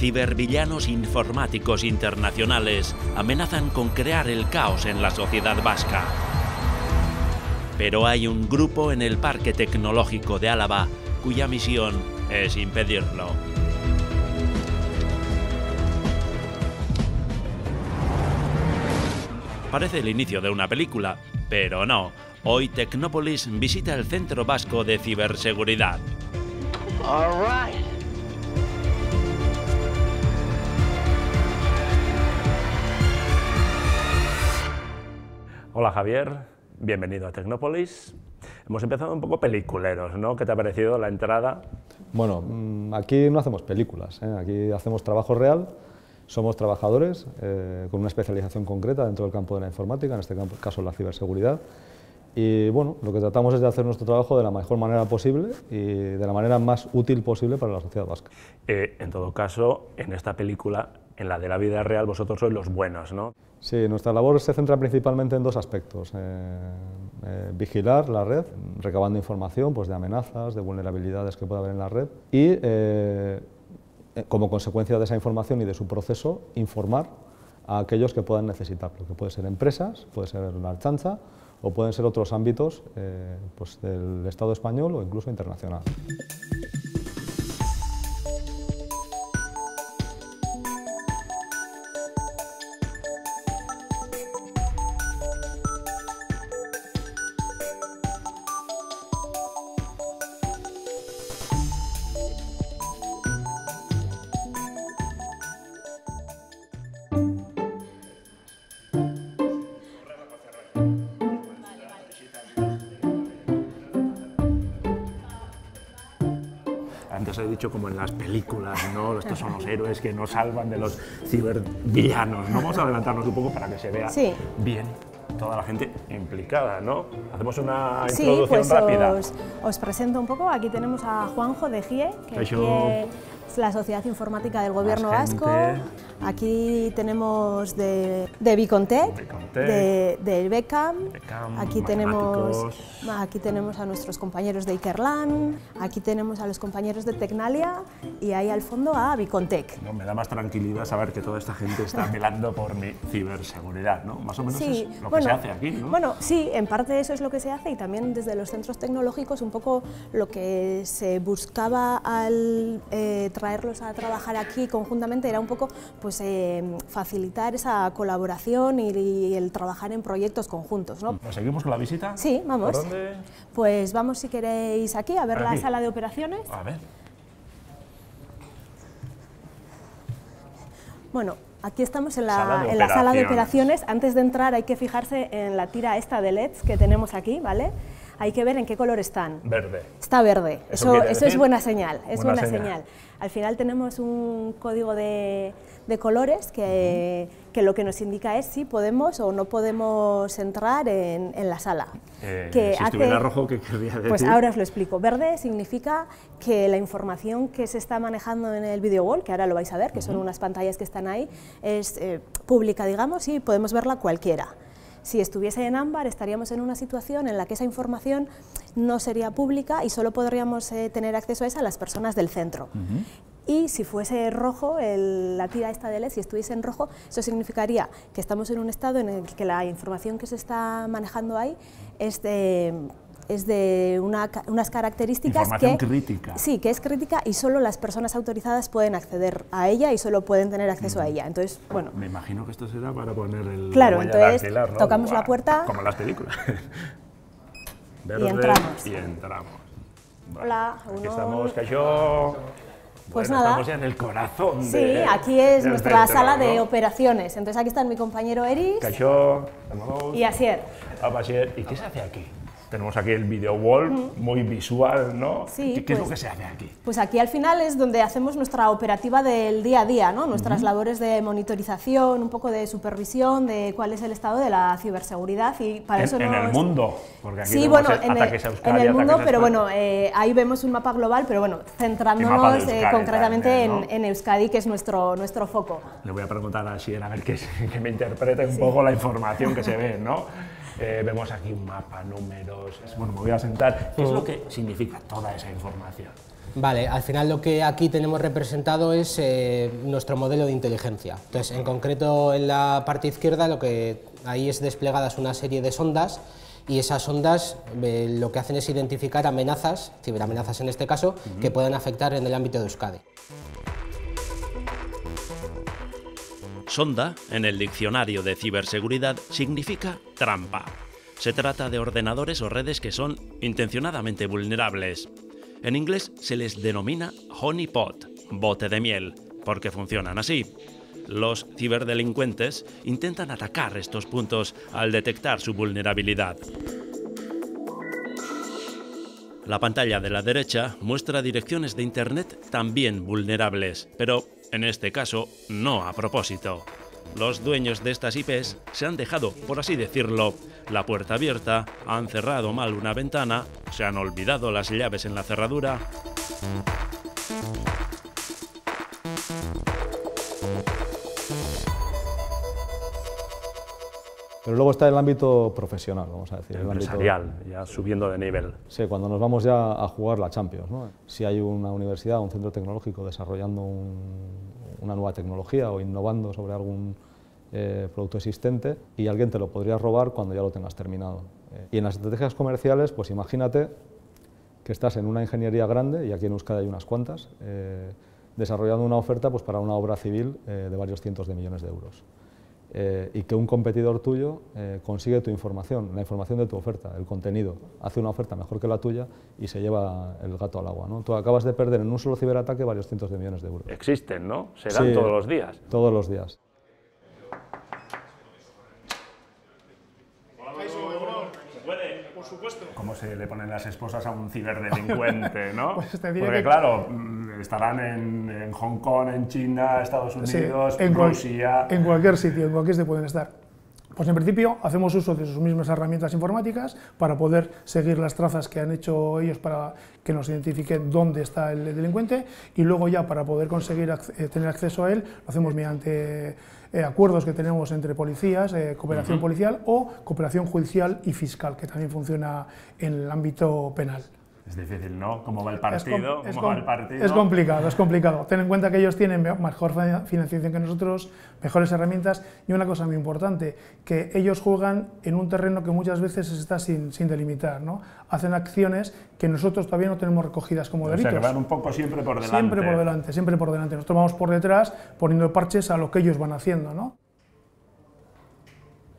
Cibervillanos informáticos internacionales amenazan con crear el caos en la sociedad vasca. Pero hay un grupo en el Parque Tecnológico de Álava cuya misión es impedirlo. Parece el inicio de una película, pero no. Hoy Tecnópolis visita el Centro Vasco de Ciberseguridad. All right. Hola Javier, bienvenido a Tecnópolis. Hemos empezado un poco peliculeros, ¿no? ¿Qué te ha parecido la entrada? Bueno, aquí no hacemos películas, ¿eh? Aquí hacemos trabajo real, somos trabajadores con una especialización concreta dentro del campo de la informática, en este caso la ciberseguridad. Y bueno, lo que tratamos es de hacer nuestro trabajo de la mejor manera posible y de la manera más útil posible para la sociedad vasca. En todo caso, en esta película, en la de la vida real, vosotros sois los buenos, ¿no? Sí, nuestra labor se centra principalmente en dos aspectos. Vigilar la red, recabando información pues, de amenazas, de vulnerabilidades que pueda haber en la red y, como consecuencia de esa información y de su proceso, informar a aquellos que puedan necesitarlo, que pueden ser empresas, puede ser la Ertzaintza o pueden ser otros ámbitos pues, del Estado español o incluso internacional. Antes he dicho como en las películas, ¿no? Estos son los héroes que nos salvan de los cibervillanos, ¿no? Vamos a adelantarnos un poco para que se vea bien toda la gente implicada, ¿no? Hacemos una introducción rápida. Os presento un poco. Aquí tenemos a Juanjo de GIE, que GIE es la Sociedad Informática del Gobierno Vasco. Aquí tenemos de Bicontec, del Becam. Aquí tenemos a nuestros compañeros de Ikerlan, aquí tenemos a los compañeros de Tecnalia y ahí al fondo a Bicontec. No, me da más tranquilidad saber que toda esta gente está velando por mi ciberseguridad, ¿no? Más o menos es lo que se hace aquí, ¿no? Bueno, sí, en parte eso es lo que se hace y también desde los centros tecnológicos un poco lo que se buscaba al traerlos a trabajar aquí conjuntamente era un poco pues, facilitar esa colaboración y el trabajar en proyectos conjuntos, ¿no? ¿Nos seguimos con la visita? Sí, vamos. ¿Por dónde? Pues vamos, si queréis, aquí a ver la sala de operaciones. A ver. Bueno, aquí estamos en la sala de operaciones. Antes de entrar hay que fijarse en la tira esta de LEDs que tenemos aquí, ¿vale? Hay que ver en qué color están. Verde. Está verde. Eso es buena señal. Es buena señal. señal. Al final tenemos un código de colores que lo que nos indica es si podemos o no podemos entrar en la sala. Si estuviera rojo, ¿qué querría decir? Pues ahora os lo explico. Verde significa que la información que se está manejando en el video wall, que ahora lo vais a ver, que son unas pantallas que están ahí, es pública, digamos, y podemos verla cualquiera. Si estuviese en ámbar, estaríamos en una situación en la que esa información no sería pública y solo podríamos tener acceso a esa las personas del centro. Y si fuese rojo, la tira esta de LED, si estuviese en rojo, eso significaría que estamos en un estado en el que la información que se está manejando ahí es de unas características crítica. Sí, que es crítica y solo las personas autorizadas pueden acceder a ella y solo pueden tener acceso a ella. Entonces, bueno. Me imagino que esto será para poner el claro, entonces dactilar, ¿no? Tocamos la puerta. Como en las películas. Y entramos. Bueno, hola, aquí estamos, Caixó. Pues bueno, nada. Estamos ya en el corazón de... Sí, aquí es nuestra centro, sala ¿no? de operaciones. Entonces aquí están mi compañero Eris Caixó, y Asier. Asier. ¿Y qué se hace aquí? Tenemos aquí el video wall, muy visual, ¿no? Sí, ¿Qué es lo que se hace aquí? Pues aquí al final es donde hacemos nuestra operativa del día a día, ¿no? Nuestras labores de monitorización, un poco de supervisión de cuál es el estado de la ciberseguridad y para eso en el mundo, porque aquí sí, bueno, en el mundo, pero bueno, ahí vemos un mapa global, pero bueno, centrándonos concretamente en Euskadi, que es nuestro foco. Le voy a preguntar a Asier a ver que me interprete un poco la información que se ve, ¿no? Vemos aquí un mapa, números... Bueno, me voy a sentar. ¿Qué es lo que significa toda esa información? Vale, al final lo que aquí tenemos representado es nuestro modelo de inteligencia. Entonces, en concreto en la parte izquierda lo que ahí es desplegadas una serie de sondas y esas sondas lo que hacen es identificar amenazas, ciberamenazas en este caso, que puedan afectar en el ámbito de Euskadi. Sonda, en el diccionario de ciberseguridad, significa trampa. Se trata de ordenadores o redes que son intencionadamente vulnerables. En inglés se les denomina honeypot, bote de miel, porque funcionan así. Los ciberdelincuentes intentan atacar estos puntos al detectar su vulnerabilidad. La pantalla de la derecha muestra direcciones de Internet también vulnerables, pero en este caso no a propósito. Los dueños de estas IPs se han dejado, por así decirlo, la puerta abierta, han cerrado mal una ventana, se han olvidado las llaves en la cerradura. Pero luego está el ámbito profesional, vamos a decir. El empresarial, ya subiendo de nivel. Sí, cuando nos vamos ya a jugar la Champions, ¿no? Si hay una universidad, un centro tecnológico desarrollando una nueva tecnología o innovando sobre algún producto existente y alguien te lo podría robar cuando ya lo tengas terminado. Y en las estrategias comerciales, pues imagínate que estás en una ingeniería grande, y aquí en Euskadi hay unas cuantas, desarrollando una oferta pues, para una obra civil de varios cientos de millones de euros. Y que un competidor tuyo consigue tu información, la información de tu oferta, el contenido, hace una oferta mejor que la tuya y se lleva el gato al agua, ¿no? Tú acabas de perder en un solo ciberataque varios cientos de millones de euros. Existen, ¿no? Se dan todos los días. Todos los días. ¿Cómo se le ponen las esposas a un ciberdelincuente, no? Pues porque claro, estarán en Hong Kong, en China, Estados Unidos, Rusia... En cualquier sitio, en cualquier sitio pueden estar. Pues en principio hacemos uso de sus mismas herramientas informáticas para poder seguir las trazas que han hecho ellos para que nos identifiquen dónde está el delincuente, y luego ya para poder conseguir tener acceso a él lo hacemos mediante acuerdos que tenemos entre policías, cooperación policial o cooperación judicial y fiscal, que también funciona en el ámbito penal. Es difícil, ¿no? ¿Cómo va el partido? Es complicado, es complicado. Ten en cuenta que ellos tienen mejor financiación que nosotros, mejores herramientas, y una cosa muy importante, que ellos juegan en un terreno que muchas veces está sin delimitar, ¿no? Hacen acciones que nosotros todavía no tenemos recogidas como delitos. O sea, que van un poco siempre por delante. Siempre por delante, siempre por delante. Nosotros vamos por detrás poniendo parches a lo que ellos van haciendo, ¿no?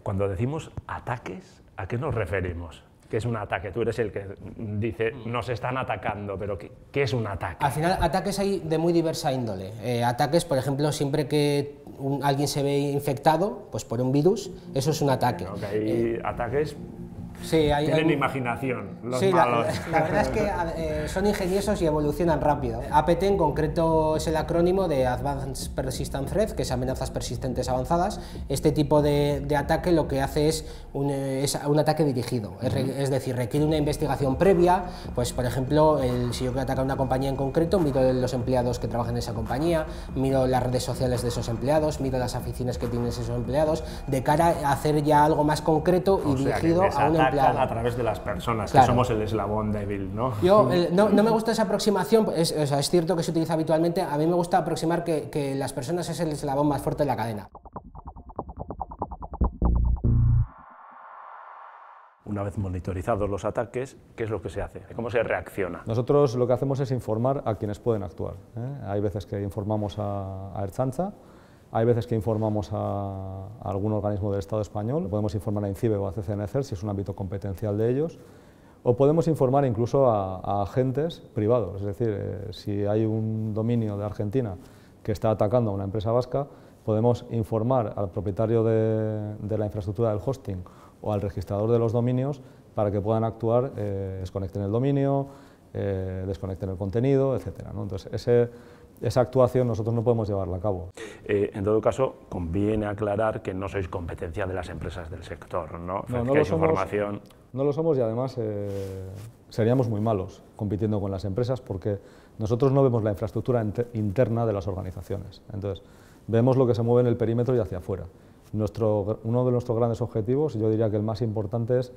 Cuando decimos ataques, ¿a qué nos referimos? ¿Qué es un ataque? Tú eres el que dice, nos están atacando, pero ¿qué es un ataque? Al final, ataques hay de muy diversa índole. Ataques, por ejemplo, siempre que alguien se ve infectado pues por un virus, eso es un ataque. Bueno, que hay ataques... Sí, tienen imaginación, los sí, malos. La verdad es que son ingeniosos y evolucionan rápido. APT en concreto es el acrónimo de Advanced Persistent Threat, que es amenazas persistentes avanzadas. Este tipo de ataque lo que hace es un ataque dirigido, es decir, requiere una investigación previa. Pues, por ejemplo, si yo quiero atacar a una compañía en concreto, miro los empleados que trabajan en esa compañía, miro las redes sociales de esos empleados, miro las aficiones que tienen esos empleados, de cara a hacer ya algo más concreto y dirigido a un empleado. A través de las personas, claro, que somos el eslabón débil, ¿no? Yo no me gusta esa aproximación, es cierto que se utiliza habitualmente, a mí me gusta aproximar que las personas es el eslabón más fuerte de la cadena. Una vez monitorizados los ataques, ¿qué es lo que se hace? ¿Cómo se reacciona? Nosotros lo que hacemos es informar a quienes pueden actuar. Hay veces que informamos a Ertzaintza, hay veces que informamos a algún organismo del Estado español, podemos informar a INCIBE o a CCNCER si es un ámbito competencial de ellos, o podemos informar incluso a agentes privados, es decir, si hay un dominio de Argentina que está atacando a una empresa vasca, podemos informar al propietario de la infraestructura del hosting o al registrador de los dominios para que puedan actuar, desconecten el dominio, desconecten el contenido, etc., ¿no? Entonces, esa actuación nosotros no podemos llevarla a cabo. En todo caso, conviene aclarar que no sois competencia de las empresas del sector, ¿no? No lo somos, no lo somos, y además seríamos muy malos compitiendo con las empresas porque nosotros no vemos la infraestructura interna de las organizaciones. Entonces, vemos lo que se mueve en el perímetro y hacia afuera. Uno de nuestros grandes objetivos, yo diría que el más importante, es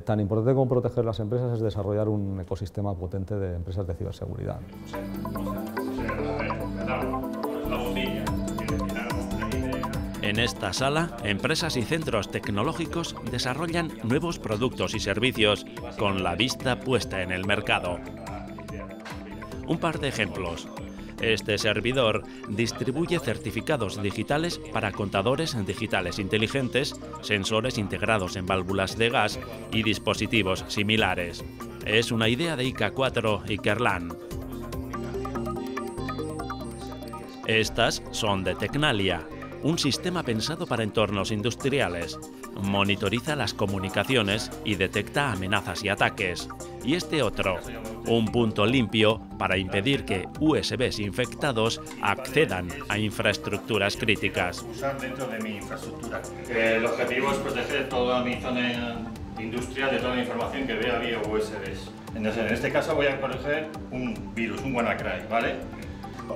tan importante como proteger las empresas es desarrollar un ecosistema potente de empresas de ciberseguridad. En esta sala, empresas y centros tecnológicos desarrollan nuevos productos y servicios con la vista puesta en el mercado. Un par de ejemplos. Este servidor distribuye certificados digitales para contadores digitales inteligentes, sensores integrados en válvulas de gas y dispositivos similares. Es una idea de IK4 y Kerlan. Estas son de Tecnalia, un sistema pensado para entornos industriales. Monitoriza las comunicaciones y detecta amenazas y ataques. Y este otro, un punto limpio para impedir que USBs infectados accedan a infraestructuras críticas. Usar dentro de mi infraestructura. El objetivo es proteger toda mi zona industrial de toda la información que vea vía USBs. Entonces, en este caso voy a corregir un virus, un WannaCry, ¿vale?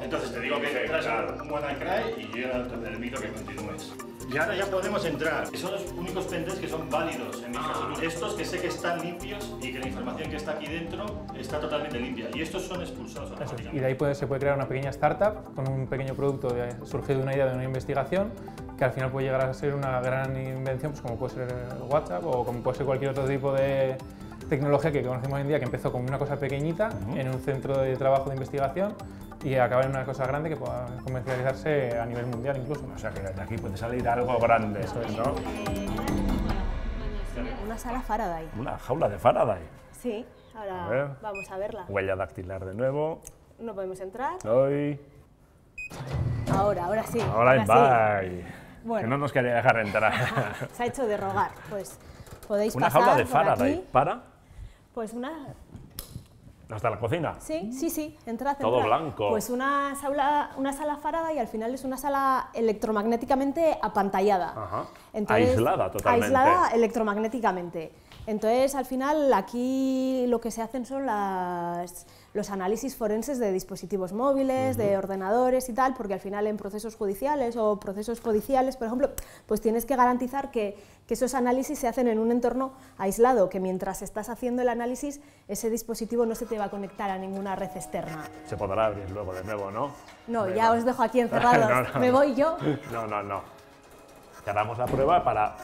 Entonces te digo que traes un WannaCry y yo te permito que continúes. Y ahora ya podemos entrar. Son los únicos pendrives que son válidos en mi infraestructura. Estos que sé que están limpios y que la información que está aquí dentro está totalmente limpia. Y estos son expulsados automáticamente. Y de ahí se puede crear una pequeña startup con un pequeño producto surgido de una idea de una investigación que al final puede llegar a ser una gran invención, pues como puede ser WhatsApp o como puede ser cualquier otro tipo de tecnología que conocemos hoy en día, que empezó como una cosa pequeñita en un centro de trabajo de investigación y acaba en una cosa grande que pueda comercializarse a nivel mundial incluso. O sea que de aquí puede salir algo grande, ¿no? Una sala Faraday. Una jaula de Faraday. Sí, ahora vamos a verla. Huella dactilar de nuevo. No podemos entrar. Hoy. Ahora sí. Ahora bye. Sí. Bueno. Que no nos quería dejar entrar. Se ha hecho de rogar. Pues podéis una pasar jaula de por Faraday. aquí. ¿Para? Pues una... ¿Hasta la cocina? Sí, entrad. Todo blanco. Pues una sala Faraday y al final es una sala electromagnéticamente apantallada. Ajá. Entonces, aislada totalmente. Aislada electromagnéticamente. Entonces, al final, aquí lo que se hacen son los análisis forenses de dispositivos móviles, de ordenadores y tal, porque al final en procesos judiciales o procesos codiciales, por ejemplo, pues tienes que garantizar que esos análisis se hacen en un entorno aislado, que mientras estás haciendo el análisis, ese dispositivo no se te va a conectar a ninguna red externa. Se podrá abrir luego de nuevo, ¿no? No, ya os dejo aquí encerrados. ¿Me voy yo? No. Te damos la prueba para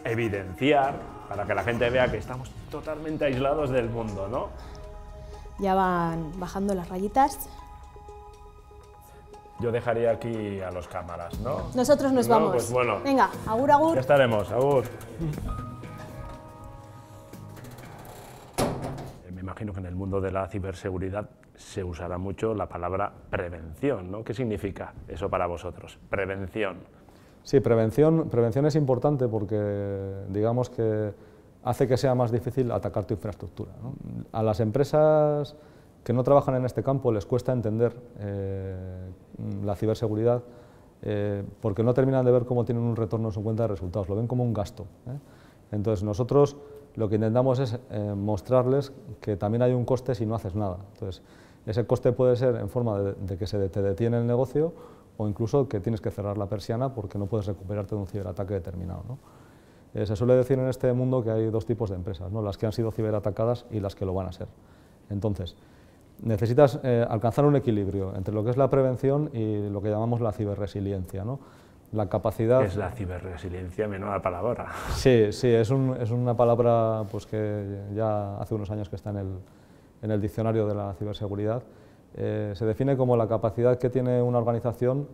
evidenciar, para que la gente vea que estamos totalmente aislados del mundo, ¿no? Ya van bajando las rayitas. Yo dejaría aquí a los cámaras, ¿no? Nosotros nos vamos. Pues bueno. Venga, agur, agur. Ya estaremos, agur. Me imagino que en el mundo de la ciberseguridad se usará mucho la palabra prevención, ¿no? ¿Qué significa eso para vosotros? Prevención. Sí, prevención es importante porque digamos que hace que sea más difícil atacar tu infraestructura, ¿no? A las empresas que no trabajan en este campo les cuesta entender la ciberseguridad porque no terminan de ver cómo tienen un retorno en su cuenta de resultados, lo ven como un gasto, ¿eh? Entonces nosotros lo que intentamos es mostrarles que también hay un coste si no haces nada. Entonces, ese coste puede ser en forma de que te detiene el negocio o incluso que tienes que cerrar la persiana porque no puedes recuperarte de un ciberataque determinado, ¿no? Se suele decir en este mundo que hay dos tipos de empresas, ¿no? Las que han sido ciberatacadas y las que lo van a ser. Entonces, necesitas alcanzar un equilibrio entre lo que es la prevención y lo que llamamos la ciberresiliencia, ¿no? La capacidad... ¿Qué es la ciberresiliencia? Menuda palabra. Sí, es una palabra pues, que ya hace unos años que está en el diccionario de la ciberseguridad. Se define como la capacidad que tiene una organización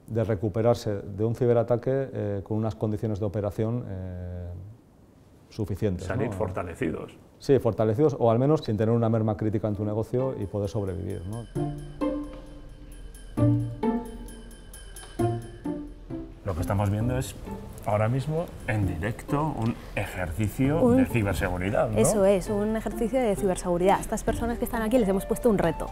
de recuperarse de un ciberataque con unas condiciones de operación suficientes. Salir, ¿no? Fortalecidos. Sí, fortalecidos o al menos sin tener una merma crítica en tu negocio y poder sobrevivir, ¿no? Lo que estamos viendo es ahora mismo en directo un ejercicio de ciberseguridad, ¿no? Eso es, un ejercicio de ciberseguridad. A estas personas que están aquí les hemos puesto un reto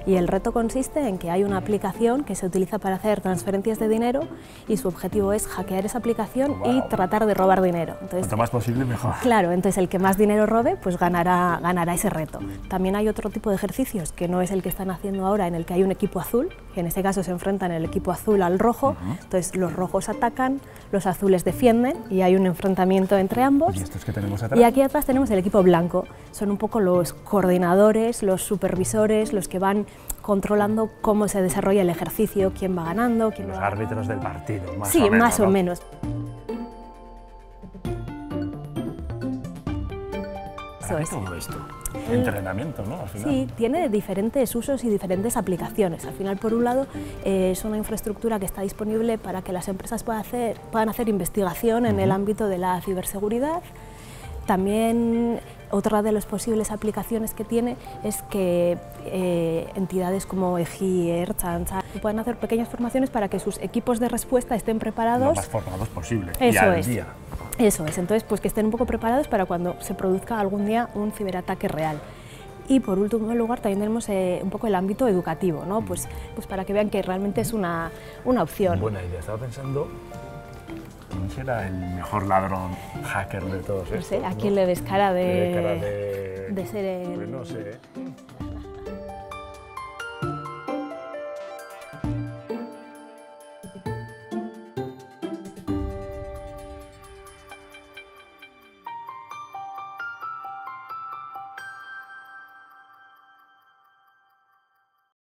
y el reto consiste en que hay una aplicación que se utiliza para hacer transferencias de dinero y su objetivo es hackear esa aplicación y tratar de robar dinero. Entonces, cuanto más posible, mejor. Claro, entonces el que más dinero robe pues ganará ese reto. También hay otro tipo de ejercicios que no es el que están haciendo ahora, en el que hay un equipo azul que en este caso se enfrentan el equipo azul al rojo, entonces los rojos atacan, los azules defienden y hay un enfrentamiento entre ambos. ¿Y estos que tenemos atrás? Y aquí atrás tenemos el equipo blanco, son un poco los coordinadores, los supervisores, los que van controlando cómo se desarrolla el ejercicio, quién va ganando, quién Los va árbitros del partido, más sí, o menos. más o ¿no? menos. ¿Para qué todo esto? Entrenamiento, ¿no? Al final. Sí, tiene diferentes usos y diferentes aplicaciones. Al final, por un lado, es una infraestructura que está disponible para que las empresas puedan hacer investigación en el ámbito de la ciberseguridad. También otra de las posibles aplicaciones que tiene es que entidades como EGI, Ertzaintza puedan hacer pequeñas formaciones para que sus equipos de respuesta estén preparados. Lo más formados posible. Eso y al es. día. Eso es, entonces pues que estén un poco preparados para cuando se produzca algún día un ciberataque real. Y por último lugar también tenemos un poco el ámbito educativo, ¿no? Pues para que vean que realmente es una opción. Buena idea, estaba pensando, ¿quién será el mejor ladrón hacker de todos estos? No sé, ¿a quién le ves cara de De ser el... Pues no sé.